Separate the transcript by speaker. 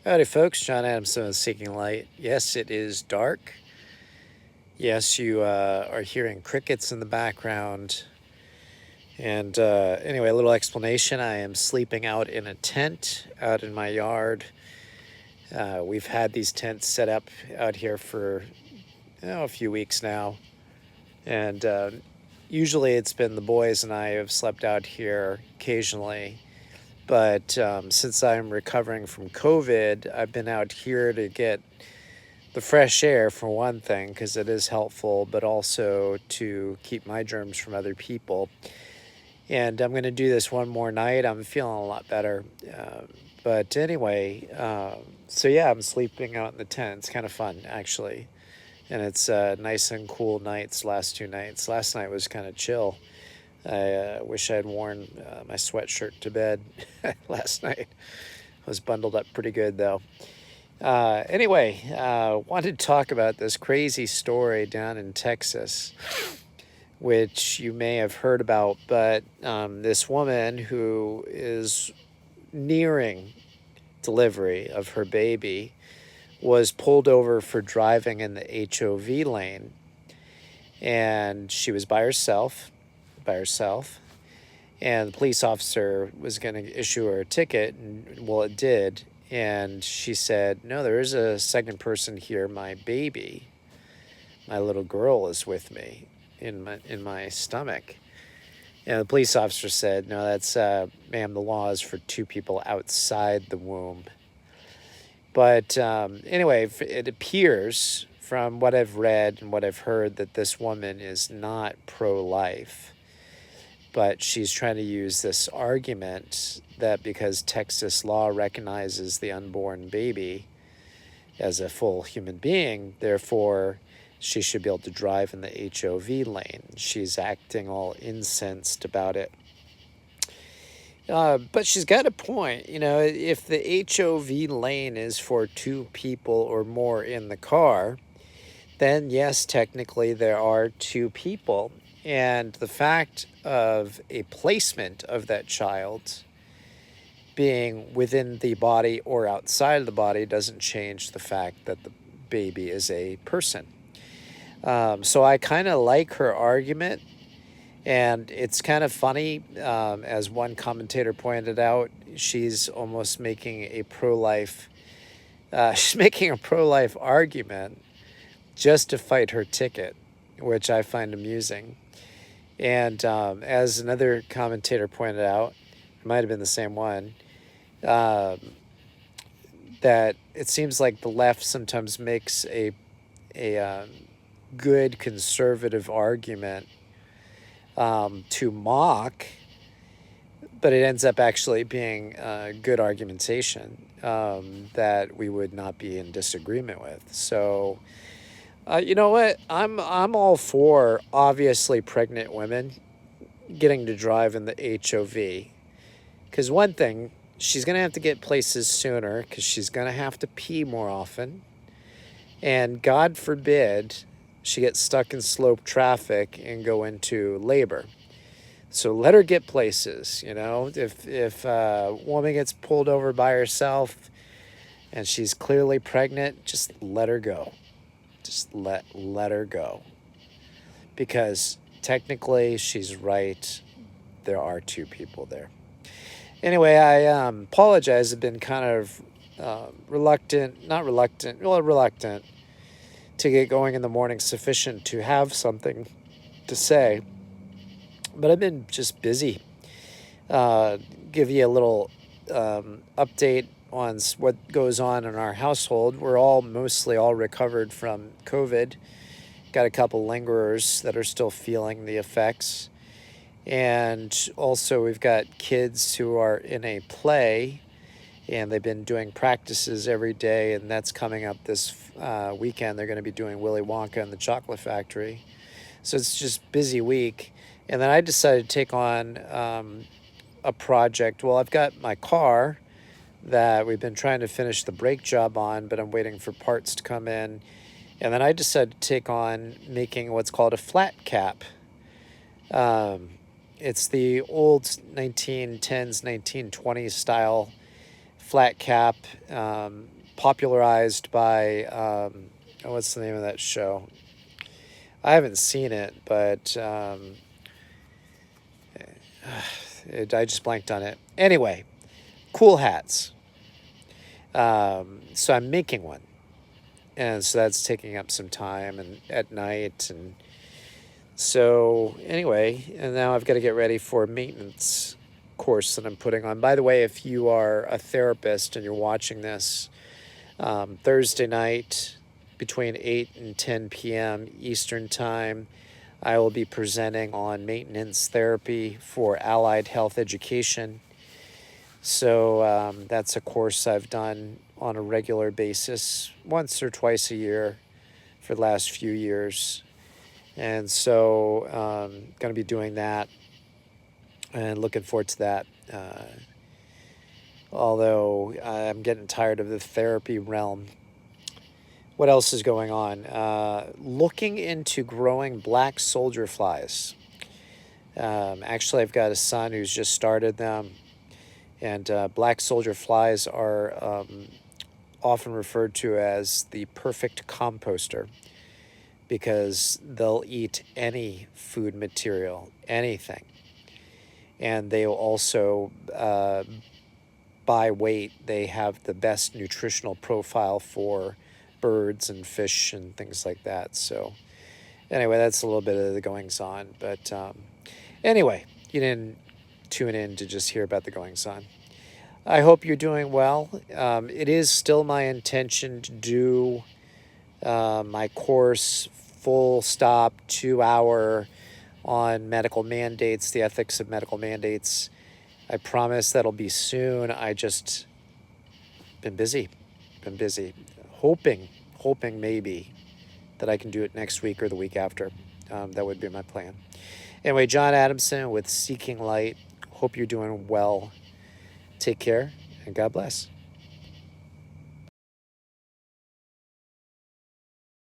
Speaker 1: Howdy, folks. John Adamson of Seeking Light. Yes, it is dark. Yes, you are hearing crickets in the background. And anyway, a little explanation. I am sleeping out in a tent out in my yard. We've had these tents set up out here for a few weeks now. And usually it's been the boys and I have slept out here occasionally. But since I'm recovering from COVID, I've been out here to get the fresh air, for one thing, because it is helpful, but also to keep my germs from other people. And I'm going to do this one more night. I'm feeling a lot better. But anyway, so yeah, I'm sleeping out in the tent. It's kind of fun, actually. And it's nice and cool nights, last 2 nights. Last night was kind of chill. I wish I had worn my sweatshirt to bed last night. I was bundled up pretty good, though. Anyway, wanted to talk about this crazy story down in Texas, which you may have heard about, but this woman who is nearing delivery of her baby was pulled over for driving in the HOV lane, and she was by herself, and the police officer was going to issue her a ticket, and well, it did. And she said, no, there is a second person here. My baby, my little girl is with me in my stomach. And the police officer said, no, that's, ma'am, the law is for two people outside the womb. But anyway, it appears from what I've read and what I've heard that this woman is not pro-life. But she's trying to use this argument that because Texas law recognizes the unborn baby as a full human being, therefore she should be able to drive in the HOV lane. She's acting all incensed about it. But she's got a point. If the HOV lane is for two people or more in the car, then yes, technically there are two people. And the fact of a placement of that child being within the body or outside of the body doesn't change the fact that the baby is a person. So I kind of like her argument. And it's kind of funny, as one commentator pointed out, she's almost making a pro-life, she's making a pro-life argument just to fight her ticket, which I find amusing. And as another commentator pointed out, it might have been the same one, that it seems like the left sometimes makes a good conservative argument to mock, but it ends up actually being good argumentation that we would not be in disagreement with. So, you know what? I'm all for obviously pregnant women getting to drive in the HOV, because one thing, she's going to have to get places sooner because she's going to have to pee more often, and God forbid she gets stuck in slope traffic and go into labor. So let her get places. If a woman gets pulled over by herself and she's clearly pregnant, just let her go. Just let her go. Because technically she's right. There are two people there. Anyway, I apologize. I've been kind of reluctant to get going in the morning sufficient to have something to say. But I've been just busy. Give you a little update on what goes on in our household. We're mostly all recovered from COVID. Got a couple lingerers that are still feeling the effects. And also we've got kids who are in a play, and they've been doing practices every day, and that's coming up this weekend. They're going to be doing Willy Wonka and the Chocolate Factory. So it's just busy week. And then I decided to take on a project. Well, I've got my car that we've been trying to finish the brake job on, but I'm waiting for parts to come in. And then I decided to take on making what's called a flat cap. It's the old 1910s, 1920s style flat cap, popularized by, what's the name of that show? I haven't seen it, but I just blanked on it. Anyway, cool hats. So I'm making one. And so that's taking up some time and at night. And so anyway, and now I've got to get ready for a maintenance course that I'm putting on. By the way, if you are a therapist and you're watching this, Thursday night between 8 and 10 p.m. Eastern Time, I will be presenting on maintenance therapy for allied health education. So that's a course I've done on a regular basis, once or twice a year for the last few years. And so going to be doing that and looking forward to that. Although I'm getting tired of the therapy realm. What else is going on? Looking into growing black soldier flies. Actually, I've got a son who's just started them. And black soldier flies are often referred to as the perfect composter because they'll eat any food material, anything. And they will also, by weight, they have the best nutritional profile for birds and fish and things like that. So anyway, that's a little bit of the goings on. But anyway, you didn't tune in to just hear about the goings on. I hope you're doing well. It is still my intention to do my course, full stop, 2 hour on medical mandates, the ethics of medical mandates. I promise that'll be soon. I just been busy. Hoping maybe that I can do it next week or the week after. That would be my plan. Anyway, John Adamson with Seeking Light. Hope you're doing well. Take care and God bless.